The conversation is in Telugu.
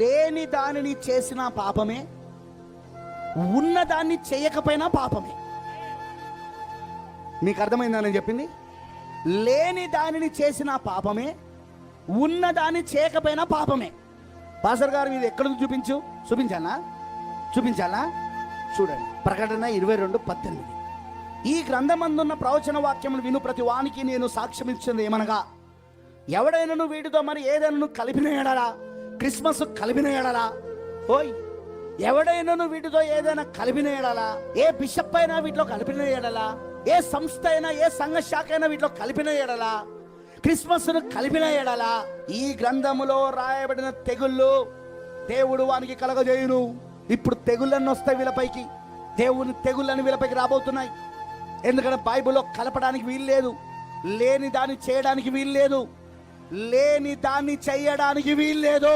లేని దానిని చేసిన పాపమే, ఉన్నదాన్ని చేయకపోయినా పాపమే. మీకు అర్థమైందా నేను చెప్పింది? లేని దానిని చేసిన పాపమే, ఉన్నదాన్ని చేయకపోయినా పాపమే. పాస్టర్ గారు ఇది ఎక్కడ చూపించాలా? చూడండి, ప్రకటన 22:18. ఈ గ్రంథమందున్న ప్రవచన వాక్యములు విను ప్రతి వానికి నేను సాక్ష్యం ఇచ్చింది ఏమనగా, ఎవడైనా వీటితో మరి ఏదైనా కలిపిన ఎడలా, క్రిస్మస్ కలిపిన ఎడలా, ఎవడైనా వీటితో ఏదైనా కలిపిన ఎడలా, ఏ బిషప్ అయినా వీటిలో కలిపిన ఎడలా, ఏ సంస్థ అయినా ఏ సంఘ శాఖ అయినా వీటిలో కలిపిన ఎడలా, క్రిస్మస్ను కలిపిన ఎడలా, ఈ గ్రంథములో రాయబడిన తెగుళ్ళు దేవుడు వానికి కలగజేయును. ఇప్పుడు తెగుళ్ళన్నీ వస్తాయి వీళ్ళపైకి, దేవుని తెగుళ్ళని వీళ్ళపైకి రాబోతున్నాయి. ఎందుకంటే బైబిల్లో కలపడానికి వీలు లేదు, లేని దాన్ని చేయడానికి వీలు లేదు, లేని దాన్ని చేయడానికి వీలు లేదు.